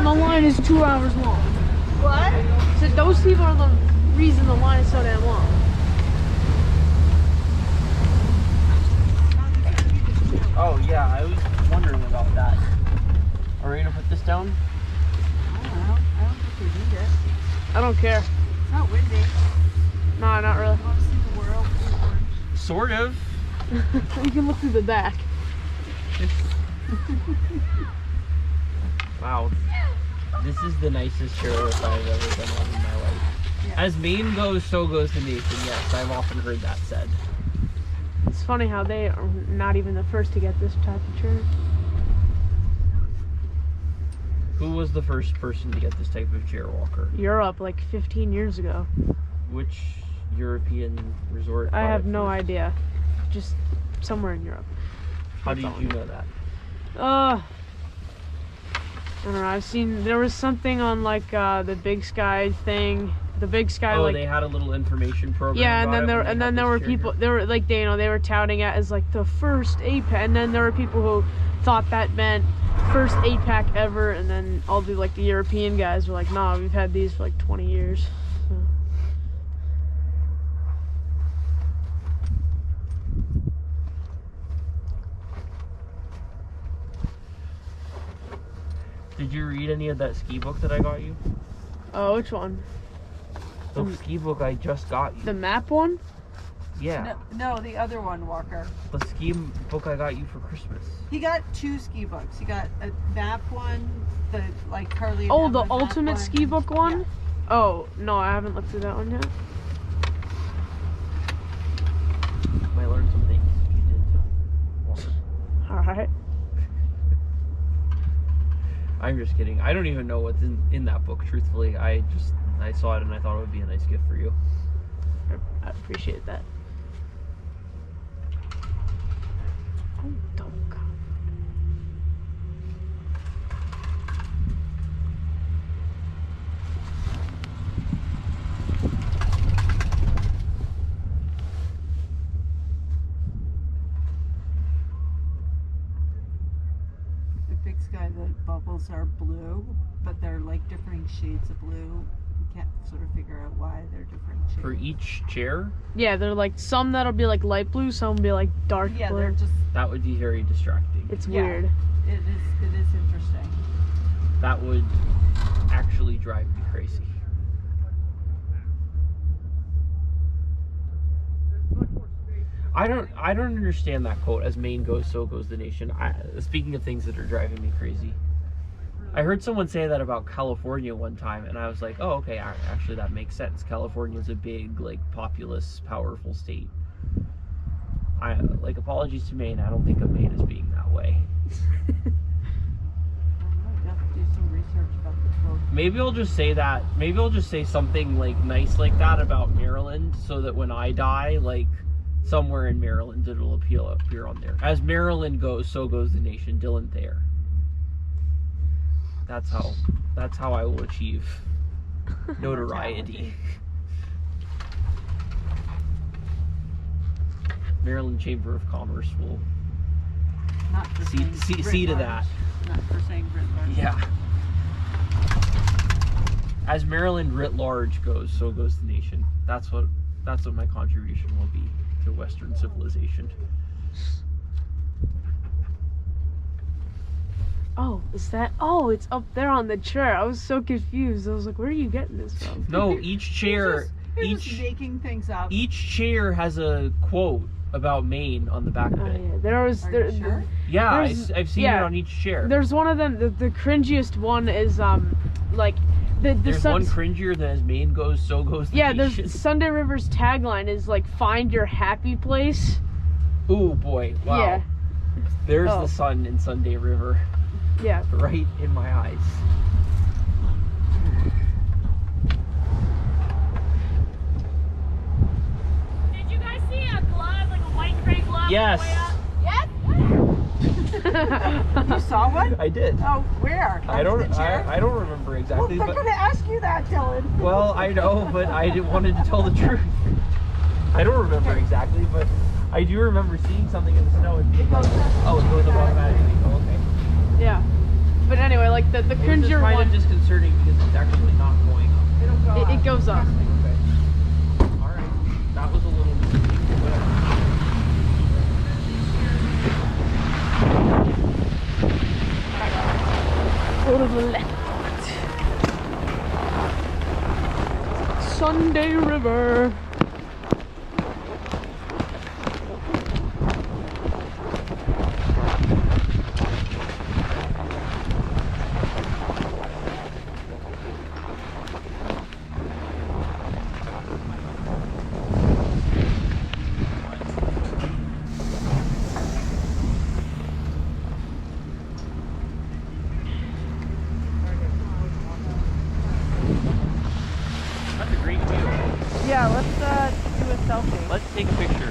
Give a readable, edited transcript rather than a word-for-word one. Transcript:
the line is 2 hours long. What? So those people are the reason the line is so damn long. Oh yeah, I was wondering about that. Are we gonna put this down? I don't think we need it. I don't care. It's not windy. No, not really. You want to see the world? Sort of. You can look through the back. Wow. This is the nicest chairlift I've ever been on in my life. Yeah. As Maine goes, so goes the nation. Yes, I've often heard that said. It's funny how they are not even the first to get this type of chair. Who was the first person to get this type of chair walker? Europe, like 15 years ago. Which European resort? I bought have it no first? idea. Just somewhere in Europe. How did you know that? I don't know. I've seen there was something on like the Big Sky thing. The Big Sky, Oh, like they had a little information program. yeah, and about then it there when they and had then there this were chair people. here. They were like they were touting it as like the first APAC, and then there were people who thought that meant first APAC ever, and then all the like the European guys were like, nah, we've had these for like 20 years. So. Did you read any of that ski book that I got you? Oh, which one? The ski book I just got you. The map one? Yeah, No, the other one, Walker. the ski book I got you for Christmas. He got 2 ski books. He got a map one, the like Carly. and Oh, the Emma map ultimate one. ski book one? Yeah. Oh, no, I haven't looked through that one yet. Might learn some things if you did. Walker. Alright. I'm just kidding. I don't even know what's in that book, truthfully. I saw it and I thought it would be a nice gift for you. I appreciate that. Oh, double cup. The Big Sky, the bubbles are blue, but they're like differing shades of blue. You can't sort of figure out why they're different shades. For each chair, Yeah, they're like some that'll be like light blue, some will be like dark Yeah, blue. they're just. that would be very distracting. It's Yeah. weird. It is interesting. That would actually drive me crazy. I don't understand that quote. As Maine goes, so goes the nation. Speaking of things that are driving me crazy, I heard someone say that about California one time, and I was like, oh, okay, actually that makes sense. California is a big, like, populous, powerful state. Apologies to Maine. I don't think of Maine as being that way. I don't know. You have to do some research about the quote. Maybe I'll just say that. Maybe I'll just say something like nice like that about Maryland, so that when I die, like somewhere in Maryland, it'll appear on there. As Maryland goes, so goes the nation. Dylan Thayer. That's how I will achieve notoriety. Maryland Chamber of Commerce will Not for saying see writ to large. that. Not for saying writ large. Yeah. As Maryland writ large goes, so goes the nation. That's what my contribution will be to Western civilization. Oh, is that? Oh, it's up there on the chair. I was so confused. I was like, where are you getting this from? No, each chair, You're just making things up. each chair has a quote about Maine on the back of Oh, it. yeah. There was. Are There, you sure? Yeah, There's- I've seen yeah. it on each chair. There's one of them. The cringiest one is like the There's sun- one cringier than as Maine goes, so goes the Yeah, nation. there's Sunday River's tagline is like find your happy place. Ooh boy, wow. Yeah. There's Oh. the sun in Sunday River, Yeah. right in my eyes. Did you guys see a glove, like a white gray glove? Yes. Way up? You saw one? I did. Oh, where? I don't. Under the chair? I don't remember Well, exactly, they're but gonna ask you that, Dylan. well, I know, but I wanted to tell the truth. I don't remember exactly, but I do remember seeing something in the snow and being like, goes up. "Oh, it goes up automatically." Oh, okay. Yeah. But anyway, like the Or is this cringier kind one. of disconcerting because it's actually not going up. It goes up. Okay. All right. That was a little. Go to the left. Sunday River. That's a great view. Yeah, let's do a selfie. Let's take a picture.